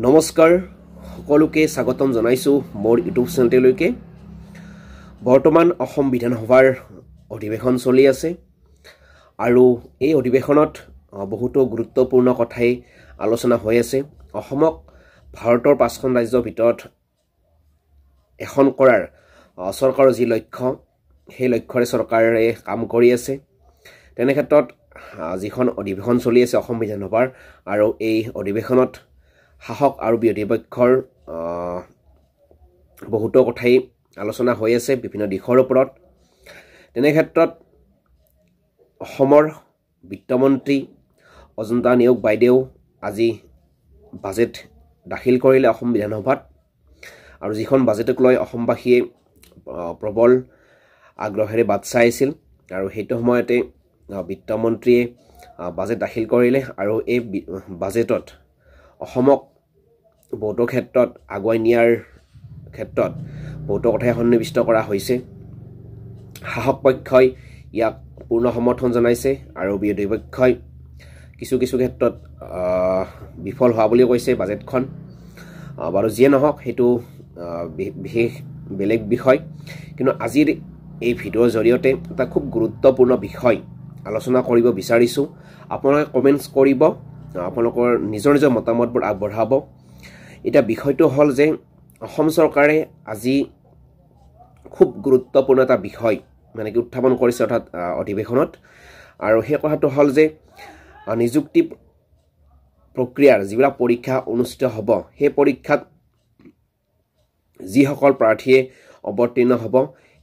নমস্কাৰ সকলোকে স্বাগতম জনাইছো মোৰ ইউটিউব চেনেললৈকে। বৰ্তমান অসম বিধানসভাৰ অধিৱেশন চলি আছে আৰু এই অধিৱেশনত বহুতো গুৰুত্বপূৰ্ণ কথাই আলোচনা হৈ আছে। অসমক ভাৰতৰ 5খন ৰাজ্যৰ ভিতৰত এখন কৰাৰ চৰকাৰৰ যি লক্ষ্য, সেই লক্ষ্যৰে চৰকাৰে কাম কৰি আছে। তেনে ক্ষেত্ৰত যিখন অধিৱেশন চলি আছে অসম বিধানসভাৰ, আৰু এই অধিৱেশনত শাসক আৰু বিৰোধী পক্ষৰ বহুতো কথাই আলোচনা হৈ আছে বিভিন্ন দিশৰ ওপৰত। তেনে ক্ষেত্ৰত অসমৰ বিত্তমন্ত্ৰী অজন্তা নেওগ বাইদেউ আজি বাজেট দাখিল কৰিলে অসম বিধানসভাত, আৰু যিখন বাজেটক লৈ অসমবাসীয়ে প্ৰবল আগ্ৰহেৰে বাট চাই আছিল, আৰু সেইটো সময়তে বিত্তমন্ত্ৰীয়ে বাজেট দাখিল কৰিলে। আৰু এই বাজেটত অসমক বহুতো ক্ষেত্ৰত আগুৱাই নিয়াৰ ক্ষেত্ৰত বহুতো কথাই সন্নিৱিষ্ট কৰা হৈছে। শাসক পক্ষই ইয়াক পূৰ্ণ সমৰ্থন জনাইছে আৰু বিৰোধী পক্ষই কিছু ক্ষেত্ৰত বিফল হোৱা বুলি কৈছে বাজেটখন। বাৰু যিয়ে নহওক, সেইটো বিশেষ বেলেগ বিষয়। কিন্তু আজিৰ এই ভিডিঅ'ৰ জৰিয়তে এটা খুব গুৰুত্বপূৰ্ণ বিষয় আলোচনা কৰিব বিচাৰিছোঁ। আপোনালোকে কমেণ্টছ কৰিব, আপোনালোকৰ নিজৰ মতামতবোৰ আগবঢ়াব। এতিয়া বিষয়টো হ'ল যে অসম চৰকাৰে আজি খুব গুৰুত্বপূৰ্ণ এটা বিষয় মানে কি উত্থাপন কৰিছে অৰ্থাৎ অধিৱেশনত, আৰু সেই কথাটো হ'ল যে নিযুক্তি প্ৰক্ৰিয়াৰ যিবিলাক পৰীক্ষা অনুষ্ঠিত হ'ব, সেই পৰীক্ষাত যিসকল প্ৰাৰ্থীয়ে অৱতীৰ্ণ হ'ব,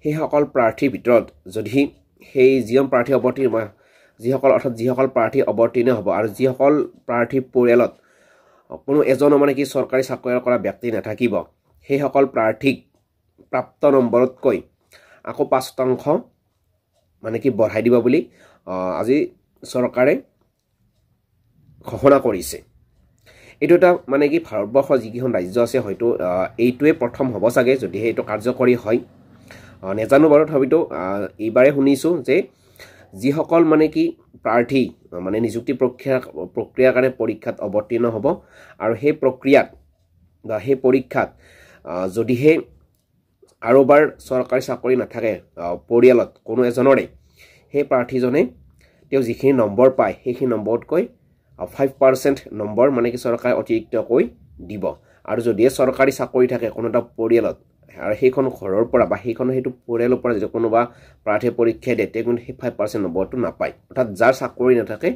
সেইসকল প্ৰাৰ্থীৰ ভিতৰত যদি সেই যিজন প্ৰাৰ্থী যিসকল প্ৰাৰ্থী অৱতীৰ্ণ হ'ব আৰু যিসকল প্ৰাৰ্থীৰ পৰিয়ালত কোনো এজনো মানে কি চৰকাৰী চাকৰি কৰা ব্যক্তি নাথাকিব, সেইসকল প্ৰাৰ্থীক প্ৰাপ্ত নম্বৰতকৈ আকৌ 5% মানে কি বঢ়াই দিব বুলি আজি চৰকাৰে ঘোষণা কৰিছে। এইটো এটা মানে কি ভাৰতবৰ্ষৰ যিকেইখন ৰাজ্য আছে হয়তো এইটোৱে প্ৰথম হ'ব চাগে, যদিহে এইটো কাৰ্যকৰী হয়। নেজানো বাৰু, তথাপিতো এইবাৰে শুনিছোঁ যে যিসকল মানে কি প্ৰাৰ্থী মানে নিযুক্তি প্ৰক্ৰিয়াৰ কাৰণে পৰীক্ষাত অৱতীৰ্ণ হ'ব, আৰু সেই প্ৰক্ৰিয়াত বা সেই পৰীক্ষাত যদিহে কাৰোবাৰ চৰকাৰী চাকৰি নাথাকে পৰিয়ালত কোনো এজনৰে, সেই প্ৰাৰ্থীজনে তেওঁ যিখিনি নম্বৰ পায় সেইখিনি নম্বৰতকৈ 5% নম্বৰ মানে কি চৰকাৰে অতিৰিক্তকৈ দিব। আৰু যদিহে চৰকাৰী চাকৰি থাকে কোনো এটা পৰিয়ালত, আৰু সেইখন ঘৰৰ পৰা বা সেইটো পৰিয়ালৰ পৰা যদি কোনোবা প্ৰাৰ্থীয়ে পৰীক্ষা দিয়ে, তেওঁ কিন্তু সেই 5% নম্বৰটো নাপায়। অৰ্থাৎ যাৰ চাকৰি নাথাকে,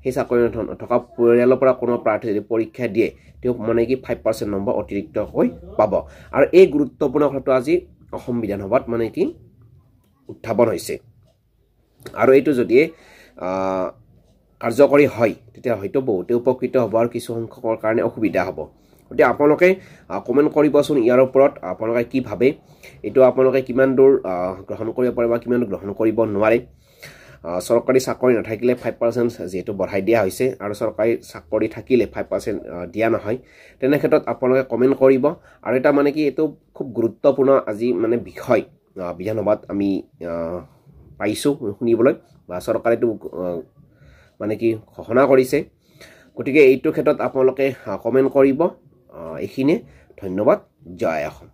সেই চাকৰি নথকা পৰিয়ালৰ পৰা কোনো প্ৰাৰ্থী যদি পৰীক্ষা দিয়ে, তেওঁ মানে কি 5% নম্বৰ অতিৰিক্তকৈ পাব। আৰু এই গুৰুত্বপূৰ্ণ কথাটো আজি অসম বিধানসভাত মানে কি উত্থাপন হৈছে, আৰু এইটো যদিহে কাৰ্যকৰী হয় তেতিয়া হয়তো বহুতে উপকৃত হ'ব আৰু কিছু সংখ্যকৰ কাৰণে অসুবিধা হ'ব। গতিকে আপোনালোকে কমেণ্ট কৰিবচোন ইয়াৰ ওপৰত, আপোনালোকে কি ভাবে, এইটো আপোনালোকে কিমান দূৰ গ্ৰহণ কৰিব পাৰে বা কিমান দূৰ গ্ৰহণ কৰিব নোৱাৰে। চৰকাৰী চাকৰি নাথাকিলে 5% যিহেতু বঢ়াই দিয়া হৈছে, আৰু চৰকাৰী চাকৰি থাকিলে 5% দিয়া নহয়, তেনে ক্ষেত্ৰত আপোনালোকে কমেণ্ট কৰিব। আৰু এটা মানে কি এইটো খুব গুৰুত্বপূৰ্ণ আজি মানে বিষয় বিধানসভাত আমি পাইছোঁ শুনিবলৈ, বা চৰকাৰেতো মানে কি ঘোষণা কৰিছে। গতিকে এইটো ক্ষেত্ৰত আপোনালোকে কমেণ্ট কৰিব। এইখিনিয়ে, ধন্যবাদ। জয় অসম।